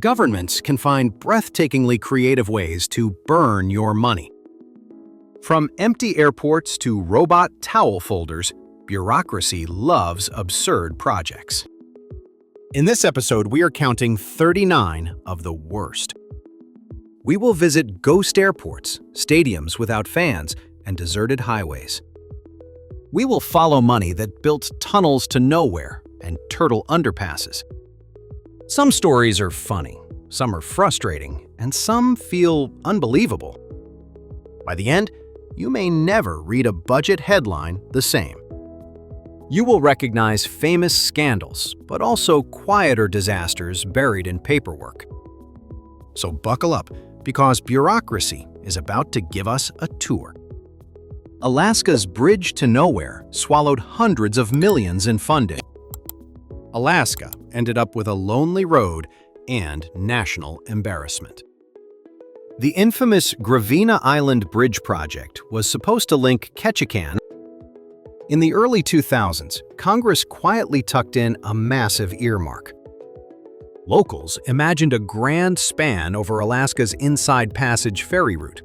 Governments can find breathtakingly creative ways to burn your money. From empty airports to robot towel folders, bureaucracy loves absurd projects. In this episode, we are counting 39 of the worst. We will visit ghost airports, stadiums without fans, and deserted highways. We will follow money that built tunnels to nowhere and turtle underpasses. Some stories are funny, some are frustrating, and some feel unbelievable. By the end, you may never read a budget headline the same. You will recognize famous scandals, but also quieter disasters buried in paperwork. So buckle up, because bureaucracy is about to give us a tour. Alaska's bridge to nowhere swallowed hundreds of millions in funding. Alaska ended up with a lonely road and national embarrassment. The infamous Gravina Island Bridge project was supposed to link Ketchikan. In the early 2000s, Congress quietly tucked in a massive earmark. Locals imagined a grand span over Alaska's Inside Passage ferry route.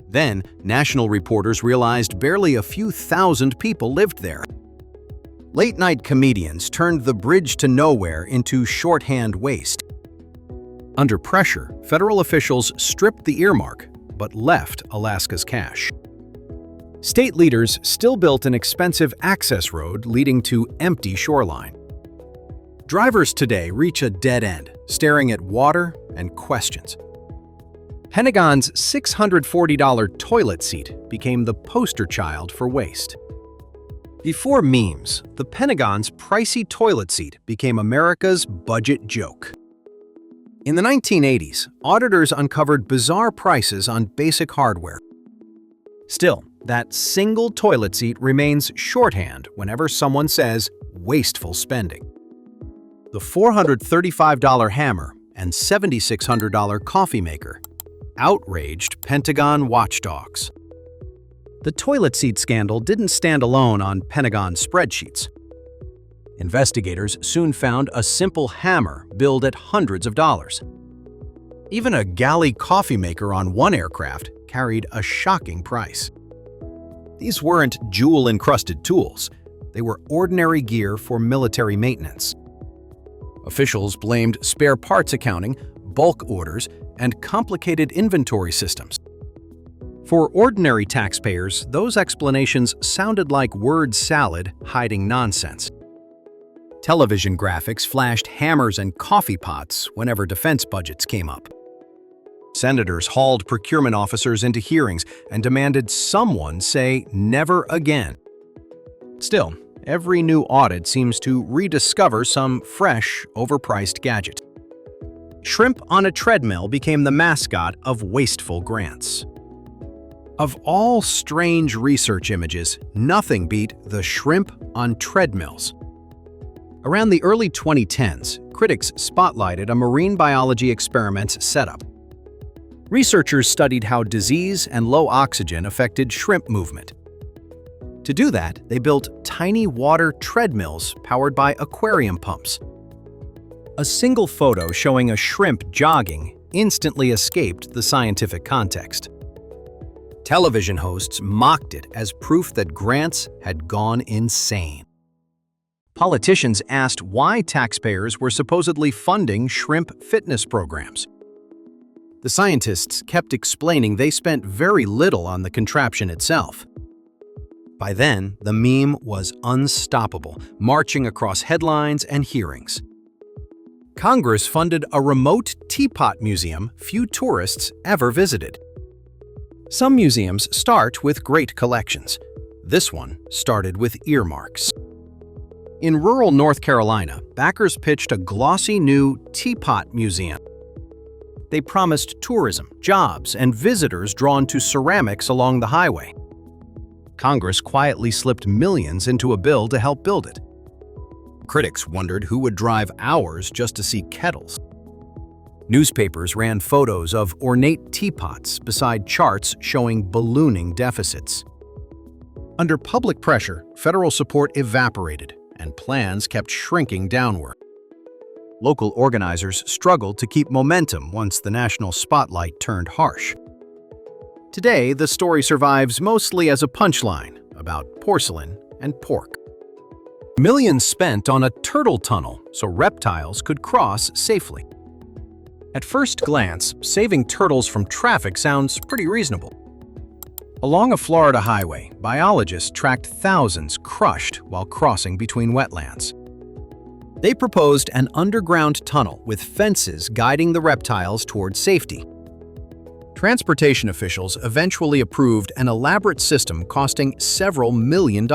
Then, national reporters realized barely a few thousand people lived there. Late-night comedians turned the bridge to nowhere into shorthand waste. Under pressure, federal officials stripped the earmark, but left Alaska's cash. State leaders still built an expensive access road leading to empty shoreline. Drivers today reach a dead end, staring at water and questions. Pentagon's $640 toilet seat became the poster child for waste. Before memes, the Pentagon's pricey toilet seat became America's budget joke. In the 1980s, auditors uncovered bizarre prices on basic hardware. Still, that single toilet seat remains shorthand whenever someone says wasteful spending. The $435 hammer and $7,600 coffee maker outraged Pentagon watchdogs. The toilet seat scandal didn't stand alone on Pentagon spreadsheets. Investigators soon found a simple hammer billed at hundreds of dollars. Even a galley coffee maker on one aircraft carried a shocking price. These weren't jewel-encrusted tools. They were ordinary gear for military maintenance. Officials blamed spare parts accounting, bulk orders, and complicated inventory systems. For ordinary taxpayers, those explanations sounded like word salad hiding nonsense. Television graphics flashed hammers and coffee pots whenever defense budgets came up. Senators hauled procurement officers into hearings and demanded someone say never again. Still, every new audit seems to rediscover some fresh, overpriced gadget. Shrimp on a treadmill became the mascot of wasteful grants. Of all strange research images, nothing beat the shrimp on treadmills. Around the early 2010s, critics spotlighted a marine biology experiment's setup. Researchers studied how disease and low oxygen affected shrimp movement. To do that, they built tiny water treadmills powered by aquarium pumps. A single photo showing a shrimp jogging instantly escaped the scientific context. Television hosts mocked it as proof that grants had gone insane. Politicians asked why taxpayers were supposedly funding shrimp fitness programs. The scientists kept explaining they spent very little on the contraption itself. By then, the meme was unstoppable, marching across headlines and hearings. Congress funded a remote teapot museum few tourists ever visited. Some museums start with great collections. This one started with earmarks. In rural North Carolina, backers pitched a glossy new teapot museum. They promised tourism, jobs, and visitors drawn to ceramics along the highway. Congress quietly slipped millions into a bill to help build it. Critics wondered who would drive hours just to see kettles. Newspapers ran photos of ornate teapots beside charts showing ballooning deficits. Under public pressure, federal support evaporated, and plans kept shrinking downward. Local organizers struggled to keep momentum once the national spotlight turned harsh. Today, the story survives mostly as a punchline about porcelain and pork. Millions spent on a turtle tunnel so reptiles could cross safely. At first glance, saving turtles from traffic sounds pretty reasonable. Along a Florida highway, biologists tracked thousands crushed while crossing between wetlands. They proposed an underground tunnel with fences guiding the reptiles toward safety. Transportation officials eventually approved an elaborate system costing several $million.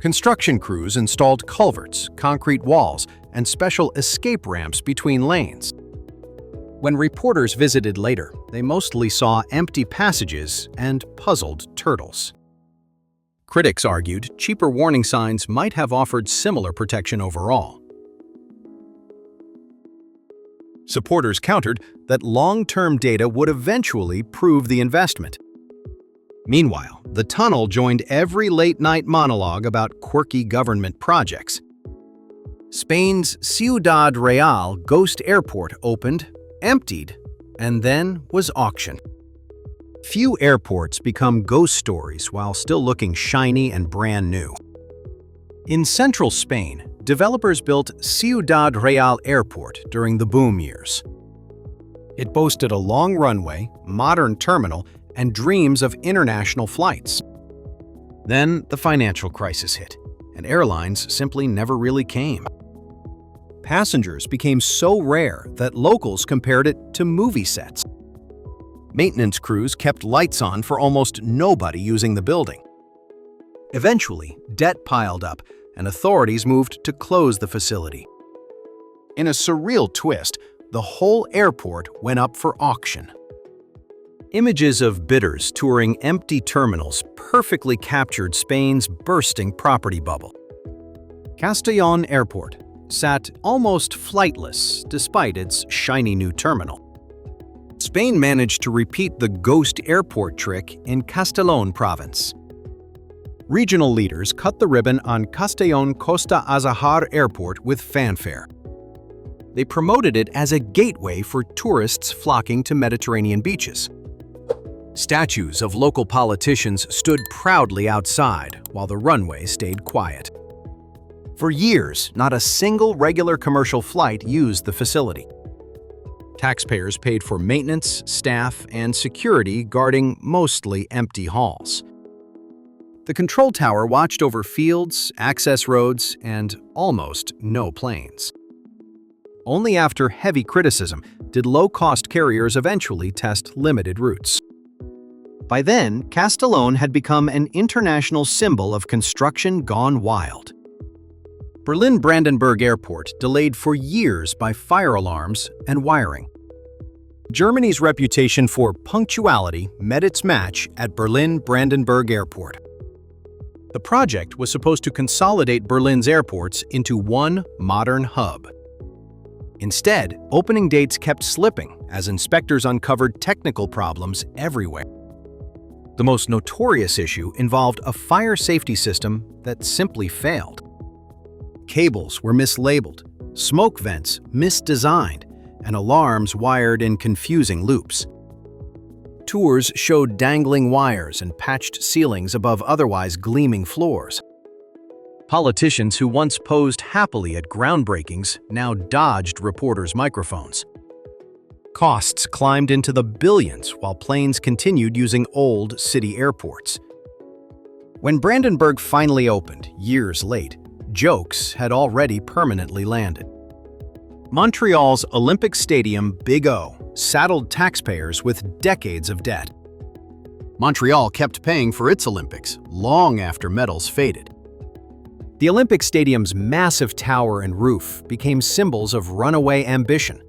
Construction crews installed culverts, concrete walls, and special escape ramps between lanes. When reporters visited later, they mostly saw empty passages and puzzled turtles. Critics argued cheaper warning signs might have offered similar protection overall. Supporters countered that long-term data would eventually prove the investment. Meanwhile, the tunnel joined every late-night monologue about quirky government projects. Spain's Ciudad Real ghost airport opened, emptied, and then was auctioned. Few airports become ghost stories while still looking shiny and brand new. In central Spain, developers built Ciudad Real Airport during the boom years. It boasted a long runway, modern terminal, and dreams of international flights. Then the financial crisis hit, and airlines simply never really came. Passengers became so rare that locals compared it to movie sets. Maintenance crews kept lights on for almost nobody using the building. Eventually, debt piled up, and authorities moved to close the facility. In a surreal twist, the whole airport went up for auction. Images of bidders touring empty terminals perfectly captured Spain's bursting property bubble. Castellón Airport sat almost flightless despite its shiny new terminal. Spain managed to repeat the ghost airport trick in Castellón province. Regional leaders cut the ribbon on Castellón Costa Azahar Airport with fanfare. They promoted it as a gateway for tourists flocking to Mediterranean beaches. Statues of local politicians stood proudly outside while the runway stayed quiet. For years, not a single regular commercial flight used the facility. Taxpayers paid for maintenance, staff, and security guarding mostly empty halls. The control tower watched over fields, access roads, and almost no planes. Only after heavy criticism did low-cost carriers eventually test limited routes. By then, Castellón had become an international symbol of construction gone wild. Berlin-Brandenburg Airport delayed for years by fire alarms and wiring. Germany's reputation for punctuality met its match at Berlin-Brandenburg Airport. The project was supposed to consolidate Berlin's airports into one modern hub. Instead, opening dates kept slipping as inspectors uncovered technical problems everywhere. The most notorious issue involved a fire safety system that simply failed. Cables were mislabeled, smoke vents misdesigned, and alarms wired in confusing loops. Tours showed dangling wires and patched ceilings above otherwise gleaming floors. Politicians who once posed happily at groundbreakings now dodged reporters' microphones. Costs climbed into the billions while planes continued using old city airports. When Brandenburg finally opened, years late, jokes had already permanently landed. Montreal's Olympic Stadium Big O saddled taxpayers with decades of debt. Montreal kept paying for its Olympics long after medals faded. The Olympic Stadium's massive tower and roof became symbols of runaway ambition.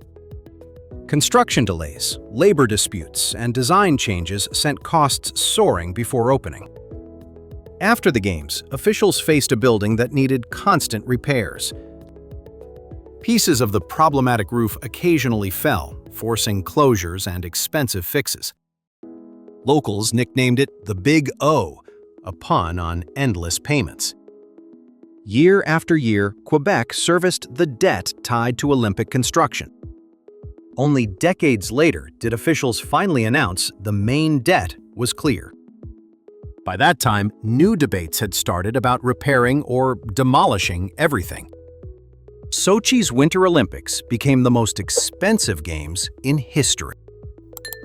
Construction delays, labor disputes, and design changes sent costs soaring before opening. After the Games, officials faced a building that needed constant repairs. Pieces of the problematic roof occasionally fell, forcing closures and expensive fixes. Locals nicknamed it the Big O, a pun on endless payments. Year after year, Quebec serviced the debt tied to Olympic construction. Only decades later did officials finally announce the main debt was clear. By that time, new debates had started about repairing or demolishing everything. Sochi's Winter Olympics became the most expensive games in history.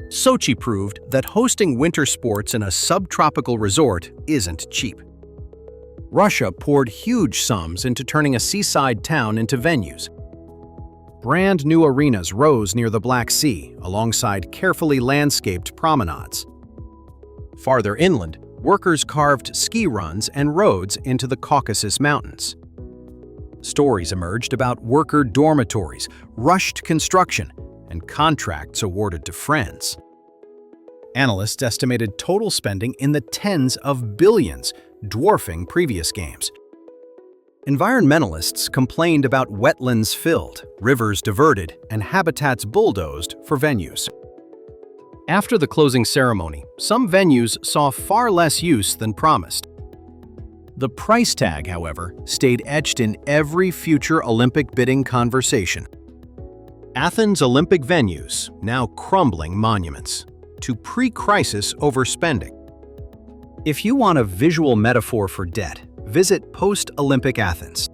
Sochi proved that hosting winter sports in a subtropical resort isn't cheap. Russia poured huge sums into turning a seaside town into venues. Brand new arenas rose near the Black Sea alongside carefully landscaped promenades. Farther inland, workers carved ski runs and roads into the Caucasus Mountains. Stories emerged about worker dormitories, rushed construction, and contracts awarded to friends. Analysts estimated total spending in the tens of billions, dwarfing previous games. Environmentalists complained about wetlands filled, rivers diverted, and habitats bulldozed for venues. After the closing ceremony, some venues saw far less use than promised. The price tag, however, stayed etched in every future Olympic bidding conversation. Athens' Olympic venues, now crumbling monuments, to pre-crisis overspending. If you want a visual metaphor for debt, visit post-Olympic Athens.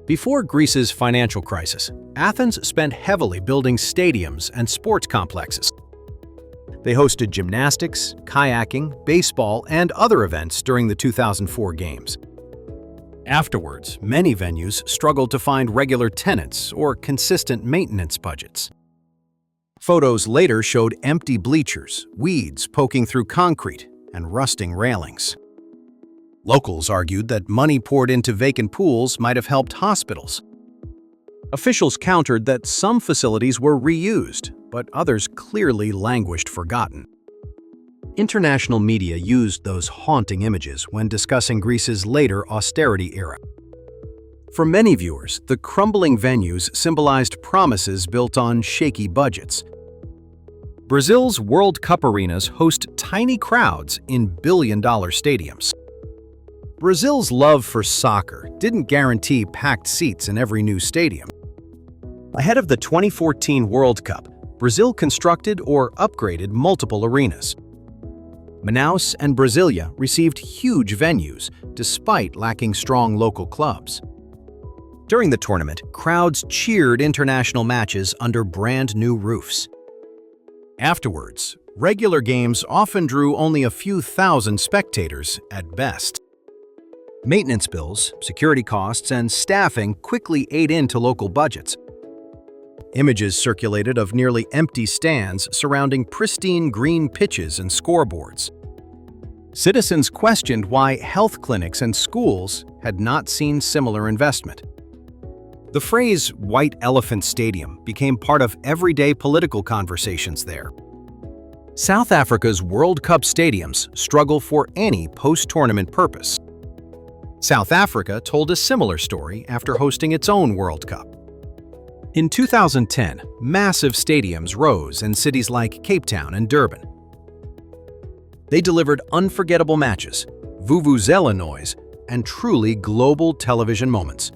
Before Greece's financial crisis, Athens spent heavily building stadiums and sports complexes. They hosted gymnastics, kayaking, baseball, and other events during the 2004 Games. Afterwards, many venues struggled to find regular tenants or consistent maintenance budgets. Photos later showed empty bleachers, weeds poking through concrete, and rusting railings. Locals argued that money poured into vacant pools might have helped hospitals. Officials countered that some facilities were reused, but others clearly languished forgotten. International media used those haunting images when discussing Greece's later austerity era. For many viewers, the crumbling venues symbolized promises built on shaky budgets. Brazil's World Cup arenas host tiny crowds in billion-dollar stadiums. Brazil's love for soccer didn't guarantee packed seats in every new stadium. Ahead of the 2014 World Cup, Brazil constructed or upgraded multiple arenas. Manaus and Brasília received huge venues, despite lacking strong local clubs. During the tournament, crowds cheered international matches under brand-new roofs. Afterwards, regular games often drew only a few thousand spectators at best. Maintenance bills, security costs, and staffing quickly ate into local budgets. Images circulated of nearly empty stands surrounding pristine green pitches and scoreboards. Citizens questioned why health clinics and schools had not seen similar investment. The phrase "White Elephant Stadium" became part of everyday political conversations there. South Africa's World Cup stadiums struggle for any post-tournament purpose. South Africa told a similar story after hosting its own World Cup. In 2010, massive stadiums rose in cities like Cape Town and Durban. They delivered unforgettable matches, vuvuzela noise, and truly global television moments.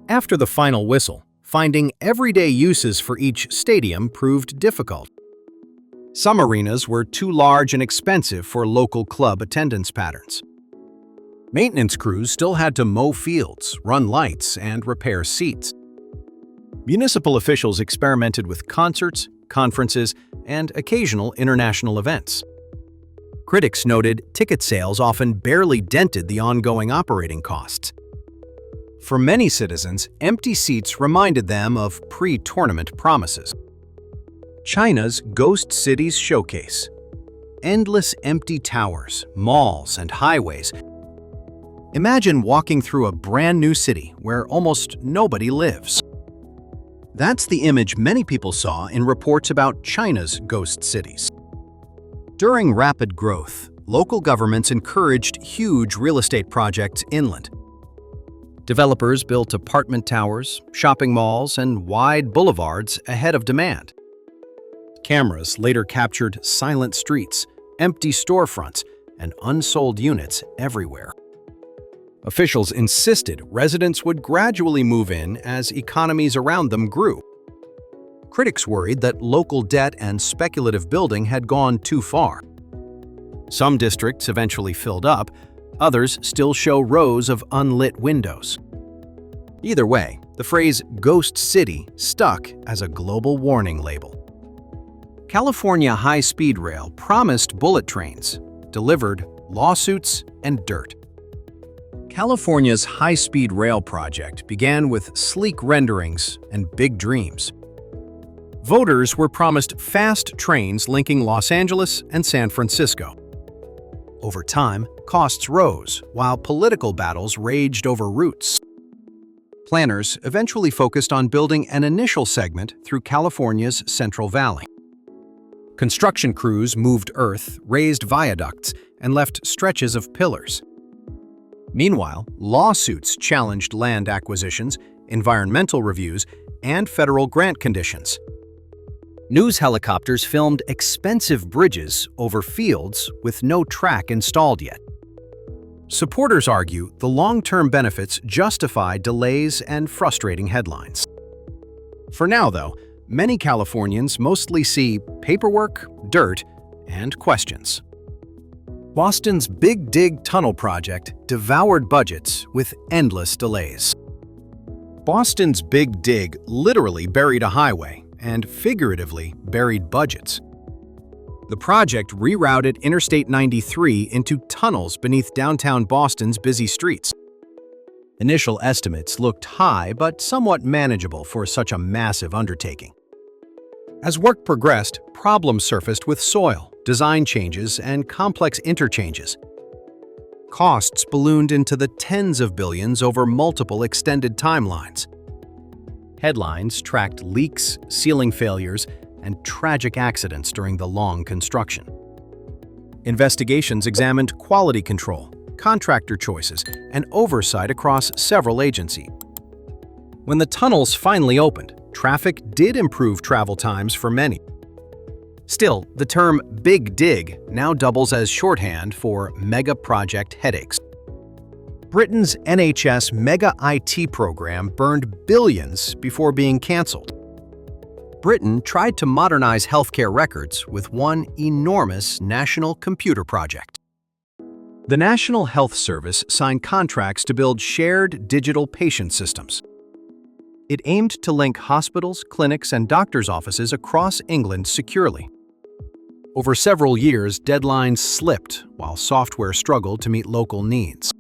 After the final whistle, finding everyday uses for each stadium proved difficult. Some arenas were too large and expensive for local club attendance patterns. Maintenance crews still had to mow fields, run lights, and repair seats. Municipal officials experimented with concerts, conferences, and occasional international events. Critics noted ticket sales often barely dented the ongoing operating costs. For many citizens, empty seats reminded them of pre-tournament promises. China's Ghost Cities Showcase. Endless empty towers, malls, and highways. Imagine walking through a brand new city where almost nobody lives. That's the image many people saw in reports about China's ghost cities. During rapid growth, local governments encouraged huge real estate projects inland. Developers built apartment towers, shopping malls, and wide boulevards ahead of demand. Cameras later captured silent streets, empty storefronts, and unsold units everywhere. Officials insisted residents would gradually move in as economies around them grew. Critics worried that local debt and speculative building had gone too far. Some districts eventually filled up, others still show rows of unlit windows. Either way, the phrase "ghost city" stuck as a global warning label. California high-speed rail promised bullet trains, delivered lawsuits and dirt. California's high-speed rail project began with sleek renderings and big dreams. Voters were promised fast trains linking Los Angeles and San Francisco. Over time, costs rose, while political battles raged over routes. Planners eventually focused on building an initial segment through California's Central Valley. Construction crews moved earth, raised viaducts, and left stretches of pillars. Meanwhile, lawsuits challenged land acquisitions, environmental reviews, and federal grant conditions. News helicopters filmed expensive bridges over fields with no track installed yet. Supporters argue the long-term benefits justify delays and frustrating headlines. For now, though, many Californians mostly see paperwork, dirt, and questions. Boston's Big Dig tunnel project devoured budgets with endless delays. Boston's Big Dig literally buried a highway and figuratively buried budgets. The project rerouted Interstate 93 into tunnels beneath downtown Boston's busy streets. Initial estimates looked high but somewhat manageable for such a massive undertaking. As work progressed, problems surfaced with soil, design changes, and complex interchanges. Costs ballooned into the tens of billions over multiple extended timelines. Headlines tracked leaks, ceiling failures, and tragic accidents during the long construction. Investigations examined quality control, contractor choices, and oversight across several agencies. When the tunnels finally opened, traffic did improve travel times for many. Still, the term Big Dig now doubles as shorthand for mega project headaches. Britain's NHS mega IT program burned billions before being cancelled. Britain tried to modernize healthcare records with one enormous national computer project. The National Health Service signed contracts to build shared digital patient systems. It aimed to link hospitals, clinics, and doctors' offices across England securely. Over several years, deadlines slipped while software struggled to meet local needs.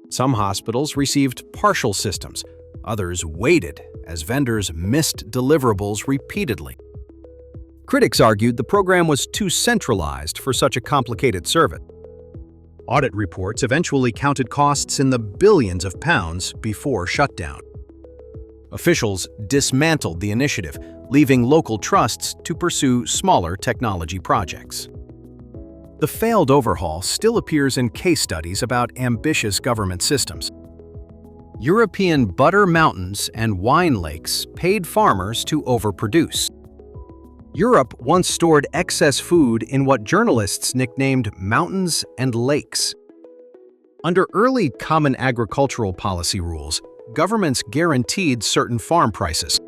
Some hospitals received partial systems, others waited as vendors missed deliverables repeatedly. Critics argued the program was too centralized for such a complicated service. Audit reports eventually counted costs in the billions of pounds before shutdown. Officials dismantled the initiative, leaving local trusts to pursue smaller technology projects. The failed overhaul still appears in case studies about ambitious government systems. European butter mountains and wine lakes paid farmers to overproduce. Europe once stored excess food in what journalists nicknamed mountains and lakes. Under early Common Agricultural Policy rules, governments guaranteed certain farm prices.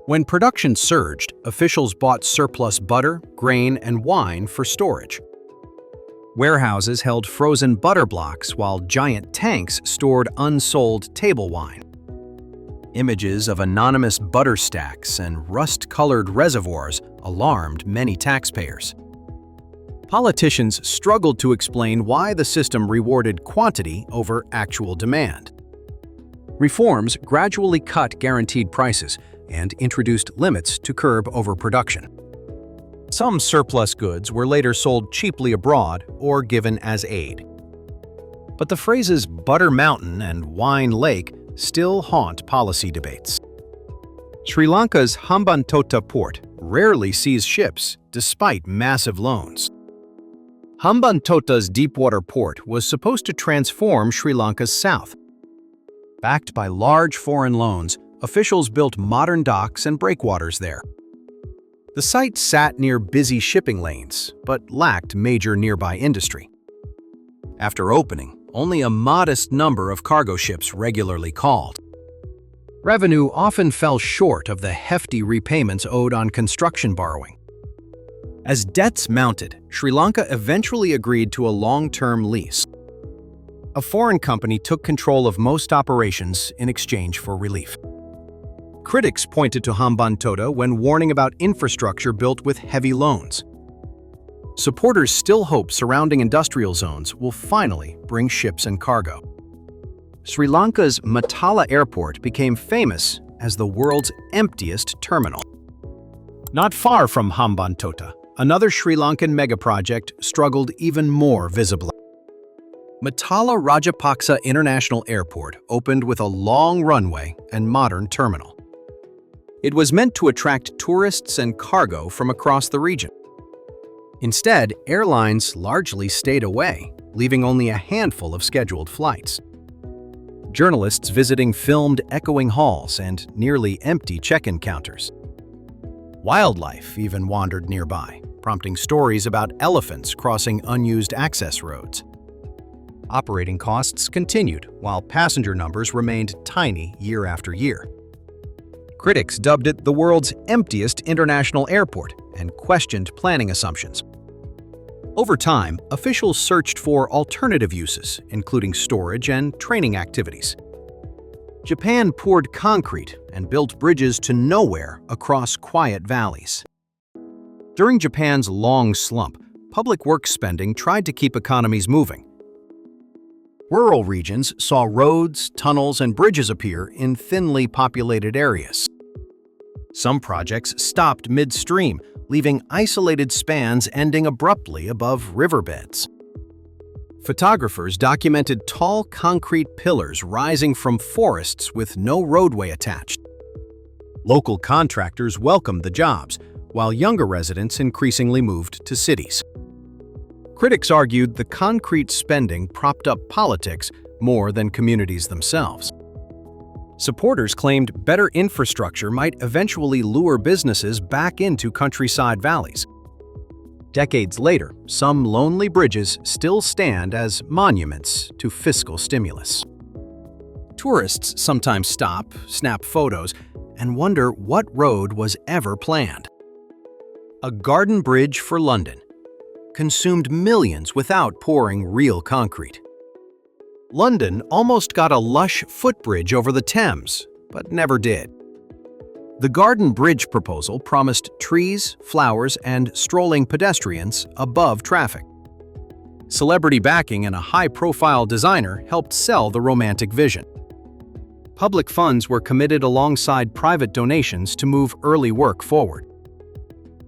When production surged, officials bought surplus butter, grain, and wine for storage. Warehouses held frozen butter blocks while giant tanks stored unsold table wine. Images of anonymous butter stacks and rust-colored reservoirs alarmed many taxpayers. Politicians struggled to explain why the system rewarded quantity over actual demand. Reforms gradually cut guaranteed prices and introduced limits to curb overproduction. Some surplus goods were later sold cheaply abroad or given as aid. But the phrases Butter Mountain and Wine Lake still haunt policy debates. Sri Lanka's Hambantota port rarely sees ships despite massive loans. Hambantota's deepwater port was supposed to transform Sri Lanka's south. Backed by large foreign loans, officials built modern docks and breakwaters there. The site sat near busy shipping lanes, but lacked major nearby industry. After opening, only a modest number of cargo ships regularly called. Revenue often fell short of the hefty repayments owed on construction borrowing. As debts mounted, Sri Lanka eventually agreed to a long-term lease. A foreign company took control of most operations in exchange for relief. Critics pointed to Hambantota when warning about infrastructure built with heavy loans. Supporters still hope surrounding industrial zones will finally bring ships and cargo. Sri Lanka's Matala airport became famous as the world's emptiest terminal. Not far from Hambantota, another Sri Lankan megaproject struggled even more visibly. Matala Rajapaksa International Airport opened with a long runway and modern terminal. It was meant to attract tourists and cargo from across the region. Instead, airlines largely stayed away, leaving only a handful of scheduled flights. Journalists visiting filmed echoing halls and nearly empty check-in counters. Wildlife even wandered nearby, prompting stories about elephants crossing unused access roads. Operating costs continued, while passenger numbers remained tiny year after year. Critics dubbed it the world's emptiest international airport and questioned planning assumptions. Over time, officials searched for alternative uses, including storage and training activities. Japan poured concrete and built bridges to nowhere across quiet valleys. During Japan's long slump, public works spending tried to keep economies moving. Rural regions saw roads, tunnels, and bridges appear in thinly populated areas. Some projects stopped midstream, leaving isolated spans ending abruptly above riverbeds. Photographers documented tall concrete pillars rising from forests with no roadway attached. Local contractors welcomed the jobs, while younger residents increasingly moved to cities. Critics argued the concrete spending propped up politics more than communities themselves. Supporters claimed better infrastructure might eventually lure businesses back into countryside valleys. Decades later, some lonely bridges still stand as monuments to fiscal stimulus. Tourists sometimes stop, snap photos, and wonder what road was ever planned. A garden bridge for London consumed millions without pouring real concrete. London almost got a lush footbridge over the Thames, but never did. The Garden Bridge proposal promised trees, flowers, and strolling pedestrians above traffic. Celebrity backing and a high-profile designer helped sell the romantic vision. Public funds were committed alongside private donations to move early work forward.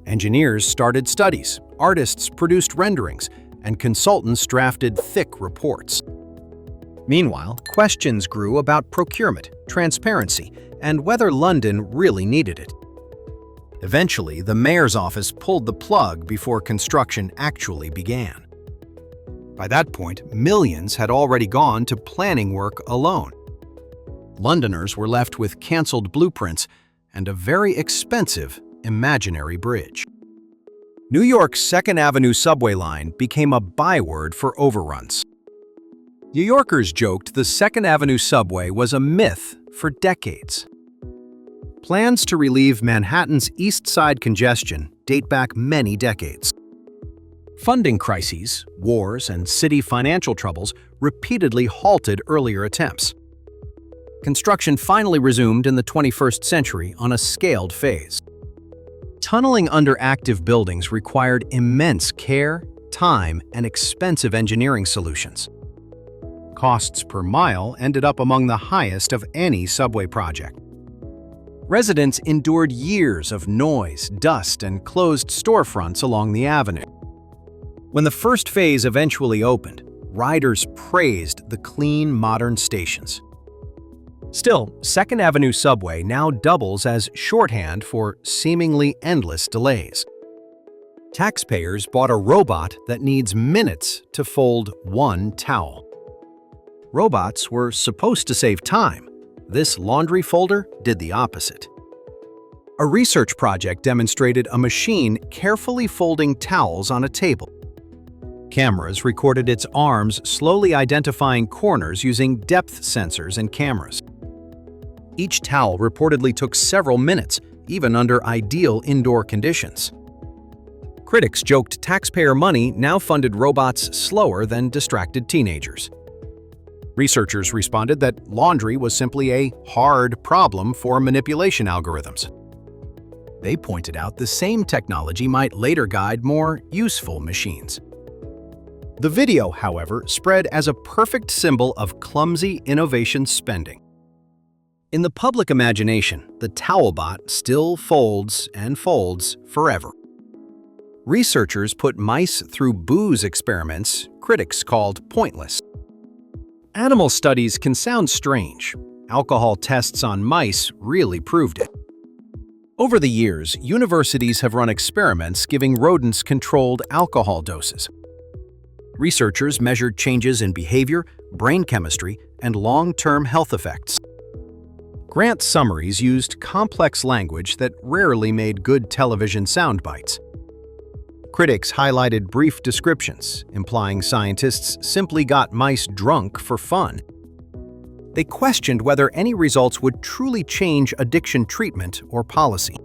Engineers started studies, artists produced renderings, and consultants drafted thick reports. Meanwhile, questions grew about procurement, transparency, and whether London really needed it. Eventually, the mayor's office pulled the plug before construction actually began. By that point, millions had already gone to planning work alone. Londoners were left with cancelled blueprints and a very expensive imaginary bridge. New York's 2nd Avenue subway line became a byword for overruns. New Yorkers joked the 2nd Avenue subway was a myth for decades. Plans to relieve Manhattan's East Side congestion date back many decades. Funding crises, wars, and city financial troubles repeatedly halted earlier attempts. Construction finally resumed in the 21st century on a scaled phase. Tunneling under active buildings required immense care, time, and expensive engineering solutions. Costs per mile ended up among the highest of any subway project. Residents endured years of noise, dust, and closed storefronts along the avenue. When the first phase eventually opened, riders praised the clean, modern stations. Still, 2nd Avenue subway now doubles as shorthand for seemingly endless delays. Taxpayers bought a robot that needs minutes to fold one towel. Robots were supposed to save time. This laundry folder did the opposite. A research project demonstrated a machine carefully folding towels on a table. Cameras recorded its arms slowly identifying corners using depth sensors and cameras. Each towel reportedly took several minutes, even under ideal indoor conditions. Critics joked taxpayer money now funded robots slower than distracted teenagers. Researchers responded that laundry was simply a hard problem for manipulation algorithms. They pointed out the same technology might later guide more useful machines. The video, however, spread as a perfect symbol of clumsy innovation spending. In the public imagination, the towelbot still folds and folds forever. Researchers put mice through booze experiments critics called pointless. Animal studies can sound strange. Alcohol tests on mice really proved it. Over the years, universities have run experiments giving rodents controlled alcohol doses. Researchers measured changes in behavior, brain chemistry, and long-term health effects. Grant summaries used complex language that rarely made good television sound bites. Critics highlighted brief descriptions, implying scientists simply got mice drunk for fun. They questioned whether any results would truly change addiction treatment or policy.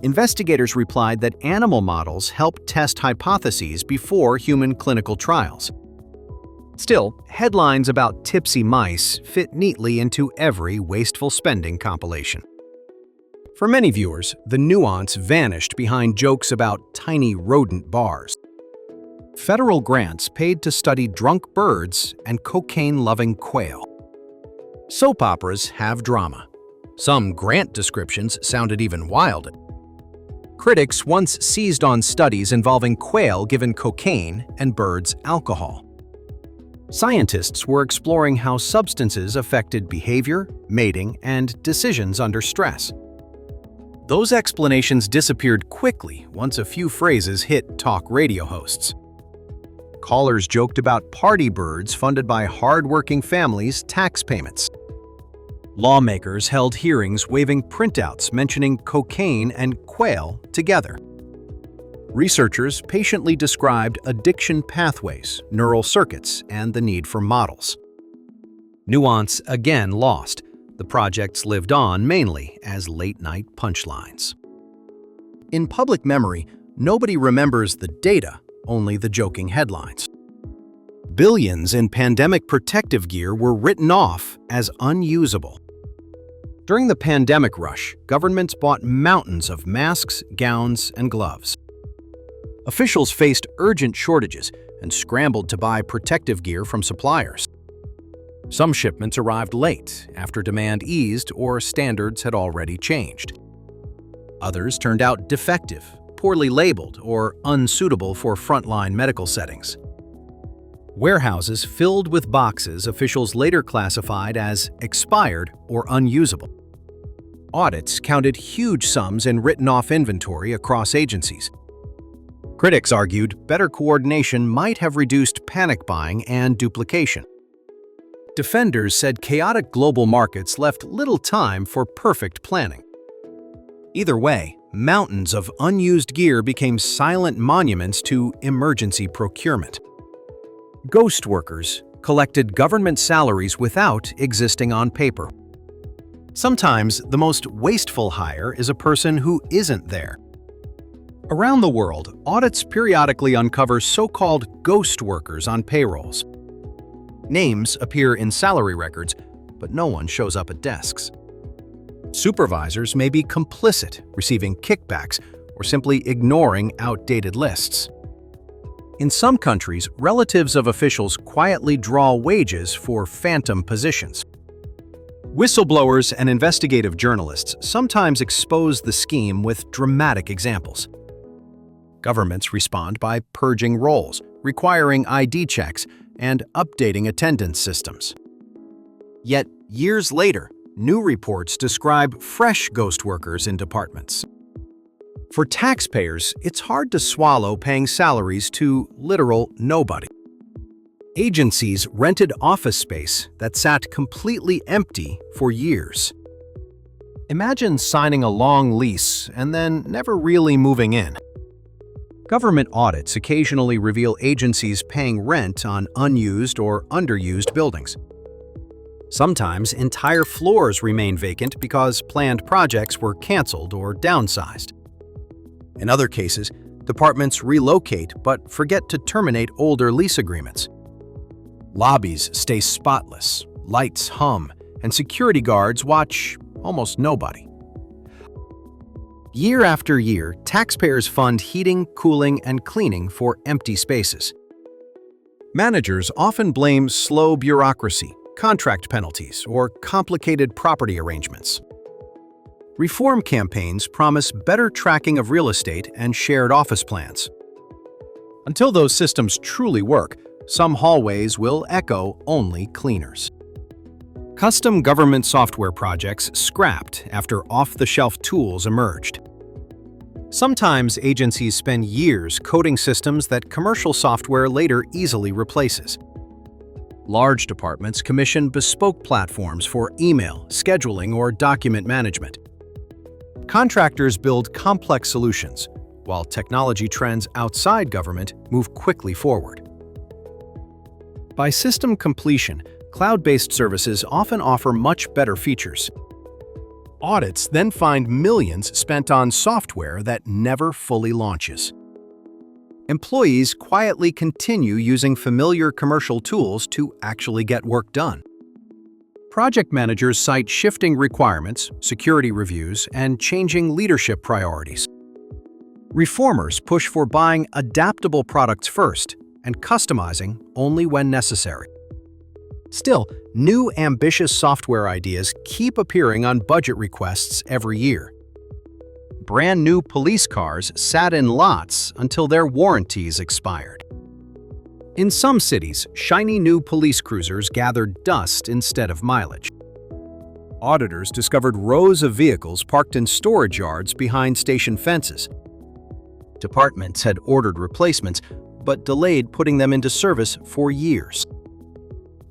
Investigators replied that animal models help test hypotheses before human clinical trials. Still, headlines about tipsy mice fit neatly into every wasteful spending compilation. For many viewers, the nuance vanished behind jokes about tiny rodent bars. Federal grants paid to study drunk birds and cocaine-loving quail. Soap operas have drama. Some grant descriptions sounded even wilder. Critics once seized on studies involving quail given cocaine and birds alcohol. Scientists were exploring how substances affected behavior, mating, and decisions under stress. Those explanations disappeared quickly once a few phrases hit talk radio hosts. Callers joked about party birds funded by hard-working families' tax payments. Lawmakers held hearings waving printouts mentioning cocaine and quail together. Researchers patiently described addiction pathways, neural circuits, and the need for models. Nuance again lost. The projects lived on mainly as late-night punchlines. In public memory, nobody remembers the data, only the joking headlines. Billions in pandemic protective gear were written off as unusable. During the pandemic rush, governments bought mountains of masks, gowns, and gloves. Officials faced urgent shortages and scrambled to buy protective gear from suppliers. Some shipments arrived late, after demand eased or standards had already changed. Others turned out defective, poorly labeled, or unsuitable for frontline medical settings. Warehouses filled with boxes officials later classified as expired or unusable. Audits counted huge sums in written-off inventory across agencies. Critics argued better coordination might have reduced panic buying and duplication. Defenders said chaotic global markets left little time for perfect planning. Either way, mountains of unused gear became silent monuments to emergency procurement. Ghost workers collected government salaries without existing on paper. Sometimes the most wasteful hire is a person who isn't there. Around the world, audits periodically uncover so-called ghost workers on payrolls. Names appear in salary records, but no one shows up at desks. Supervisors may be complicit, receiving kickbacks, or simply ignoring outdated lists. In some countries, relatives of officials quietly draw wages for phantom positions. Whistleblowers and investigative journalists sometimes expose the scheme with dramatic examples. Governments respond by purging roles, requiring ID checks, and updating attendance systems. Yet, years later, new reports describe fresh ghost workers in departments. For taxpayers, it's hard to swallow paying salaries to literal nobody. Agencies rented office space that sat completely empty for years. Imagine signing a long lease and then never really moving in. Government audits occasionally reveal agencies paying rent on unused or underused buildings. Sometimes entire floors remain vacant because planned projects were canceled or downsized. In other cases, departments relocate but forget to terminate older lease agreements. Lobbies stay spotless, lights hum, and security guards watch almost nobody. Year after year, taxpayers fund heating, cooling, and cleaning for empty spaces. Managers often blame slow bureaucracy, contract penalties, or complicated property arrangements. Reform campaigns promise better tracking of real estate and shared office plans. Until those systems truly work, some hallways will echo only cleaners. Custom government software projects scrapped after off-the-shelf tools emerged. Sometimes agencies spend years coding systems that commercial software later easily replaces. Large departments commission bespoke platforms for email, scheduling, or document management. Contractors build complex solutions, while technology trends outside government move quickly forward. By system completion, cloud-based services often offer much better features. Audits then find millions spent on software that never fully launches. Employees quietly continue using familiar commercial tools to actually get work done. Project managers cite shifting requirements, security reviews, and changing leadership priorities. Reformers push for buying adaptable products first and customizing only when necessary. Still, new ambitious software ideas keep appearing on budget requests every year. Brand new police cars sat in lots until their warranties expired. In some cities, shiny new police cruisers gathered dust instead of mileage. Auditors discovered rows of vehicles parked in storage yards behind station fences. Departments had ordered replacements, but delayed putting them into service for years.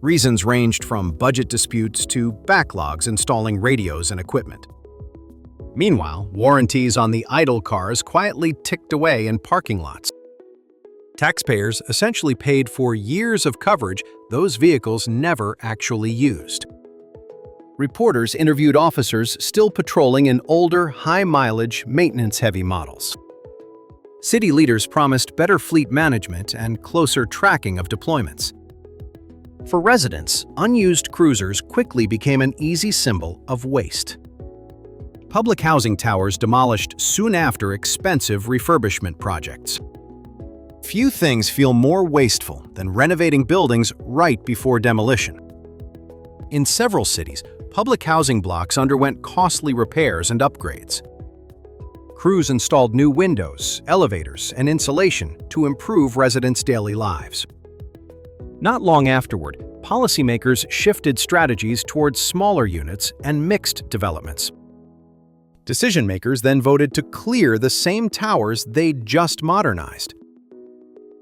Reasons ranged from budget disputes to backlogs installing radios and equipment. Meanwhile, warranties on the idle cars quietly ticked away in parking lots. Taxpayers essentially paid for years of coverage those vehicles never actually used. Reporters interviewed officers still patrolling in older, high-mileage, maintenance-heavy models. City leaders promised better fleet management and closer tracking of deployments. For residents, unused cruisers quickly became an easy symbol of waste. Public housing towers demolished soon after expensive refurbishment projects. Few things feel more wasteful than renovating buildings right before demolition. In several cities, public housing blocks underwent costly repairs and upgrades. Crews installed new windows, elevators, and insulation to improve residents' daily lives. Not long afterward, policymakers shifted strategies towards smaller units and mixed developments. Decision-makers then voted to clear the same towers they'd just modernized.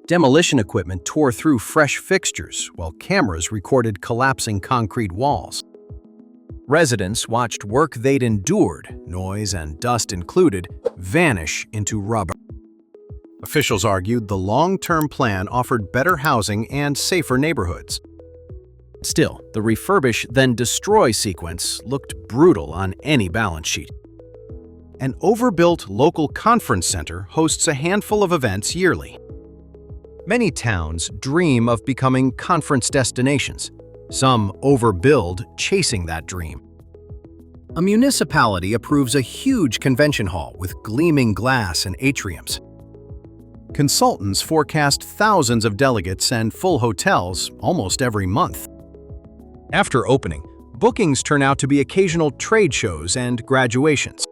Demolition equipment tore through fresh fixtures, while cameras recorded collapsing concrete walls. Residents watched work they'd endured, noise and dust included, vanish into rubble. Officials argued the long-term plan offered better housing and safer neighborhoods. Still, the refurbish then destroy sequence looked brutal on any balance sheet. An overbuilt local conference center hosts a handful of events yearly. Many towns dream of becoming conference destinations. Some overbuild, chasing that dream. A municipality approves a huge convention hall with gleaming glass and atriums. Consultants forecast thousands of delegates and full hotels almost every month. After opening, bookings turn out to be occasional trade shows and graduations.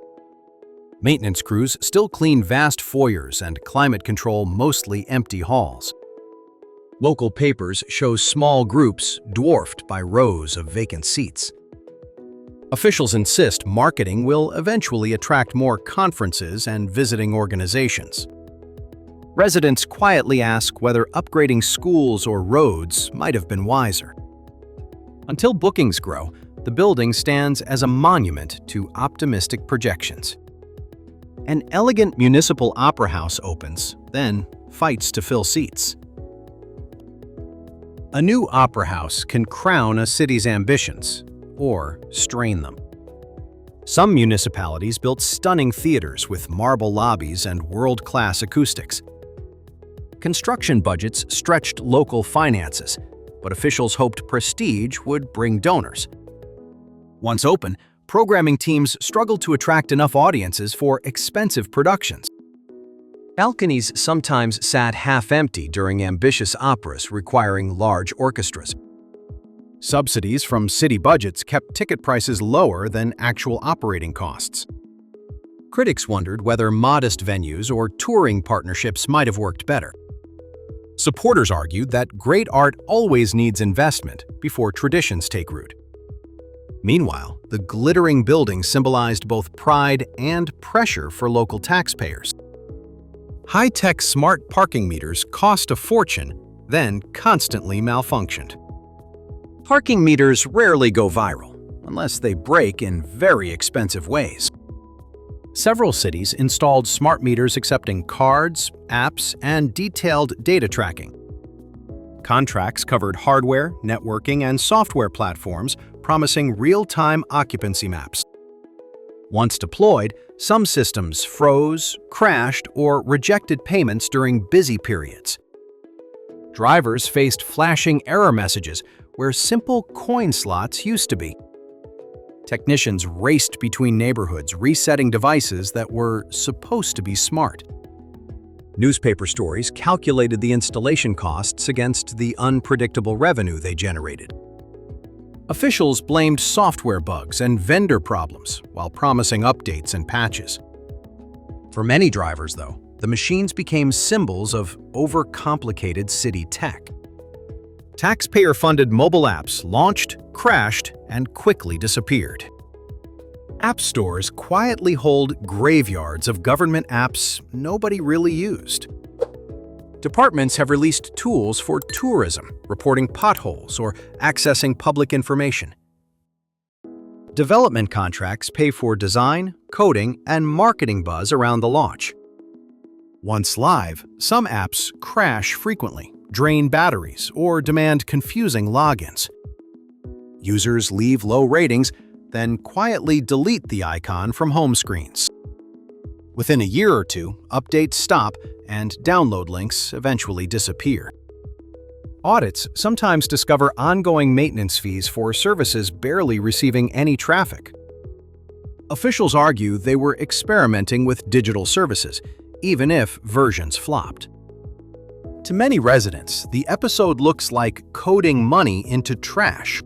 Maintenance crews still clean vast foyers and climate control mostly empty halls. Local papers show small groups dwarfed by rows of vacant seats. Officials insist marketing will eventually attract more conferences and visiting organizations. Residents quietly ask whether upgrading schools or roads might have been wiser. Until bookings grow, the building stands as a monument to optimistic projections. An elegant municipal opera house opens, then fights to fill seats. A new opera house can crown a city's ambitions or strain them. Some municipalities built stunning theaters with marble lobbies and world-class acoustics. Construction budgets stretched local finances, but officials hoped prestige would bring donors. Once open, programming teams struggled to attract enough audiences for expensive productions. Balconies sometimes sat half-empty during ambitious operas requiring large orchestras. Subsidies from city budgets kept ticket prices lower than actual operating costs. Critics wondered whether modest venues or touring partnerships might have worked better. Supporters argued that great art always needs investment before traditions take root. Meanwhile, the glittering building symbolized both pride and pressure for local taxpayers. High-tech smart parking meters cost a fortune, then constantly malfunctioned. Parking meters rarely go viral, unless they break in very expensive ways. Several cities installed smart meters accepting cards, apps, and detailed data tracking. Contracts covered hardware, networking, and software platforms, promising real-time occupancy maps. Once deployed, some systems froze, crashed, or rejected payments during busy periods. Drivers faced flashing error messages where simple coin slots used to be. Technicians raced between neighborhoods, resetting devices that were supposed to be smart. Newspaper stories calculated the installation costs against the unpredictable revenue they generated. Officials blamed software bugs and vendor problems while promising updates and patches. For many drivers, though, the machines became symbols of overcomplicated city tech. Taxpayer-funded mobile apps launched, crashed, and quickly disappeared. App stores quietly hold graveyards of government apps nobody really used. Departments have released tools for tourism, reporting potholes, or accessing public information. Development contracts pay for design, coding, and marketing buzz around the launch. Once live, some apps crash frequently, drain batteries, or demand confusing logins. Users leave low ratings, then quietly delete the icon from home screens. Within a year or two, updates stop and download links eventually disappear. Audits sometimes discover ongoing maintenance fees for services barely receiving any traffic. Officials argue they were experimenting with digital services, even if versions flopped. To many residents, the episode looks like coding money into trash.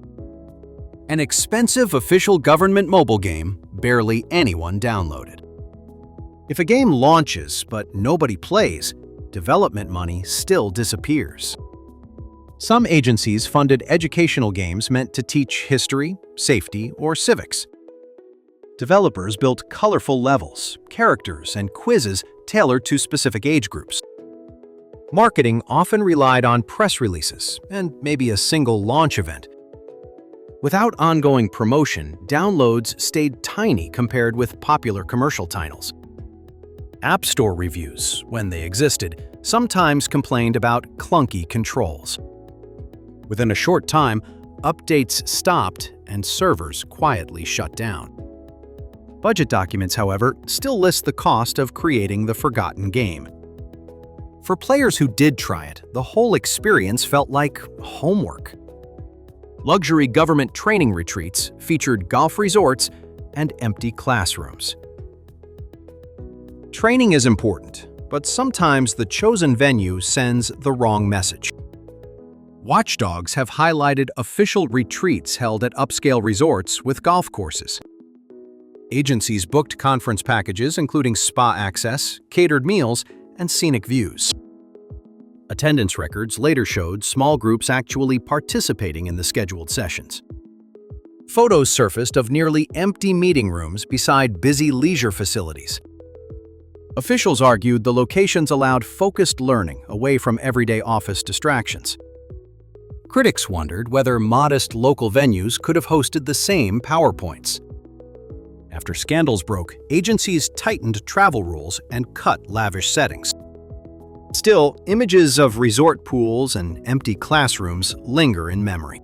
An expensive official government mobile game barely anyone downloaded. If a game launches but nobody plays, development money still disappears. Some agencies funded educational games meant to teach history, safety, or civics. Developers built colorful levels, characters, and quizzes tailored to specific age groups. Marketing often relied on press releases and maybe a single launch event. Without ongoing promotion, downloads stayed tiny compared with popular commercial titles. App Store reviews, when they existed, sometimes complained about clunky controls. Within a short time, updates stopped and servers quietly shut down. Budget documents, however, still list the cost of creating the forgotten game. For players who did try it, the whole experience felt like homework. Luxury government training retreats featured golf resorts and empty classrooms. Training is important, but sometimes the chosen venue sends the wrong message. Watchdogs have highlighted official retreats held at upscale resorts with golf courses. Agencies booked conference packages including spa access, catered meals, and scenic views. Attendance records later showed small groups actually participating in the scheduled sessions. Photos surfaced of nearly empty meeting rooms beside busy leisure facilities. Officials argued the locations allowed focused learning away from everyday office distractions. Critics wondered whether modest local venues could have hosted the same PowerPoints. After scandals broke, agencies tightened travel rules and cut lavish settings. Still, images of resort pools and empty classrooms linger in memory.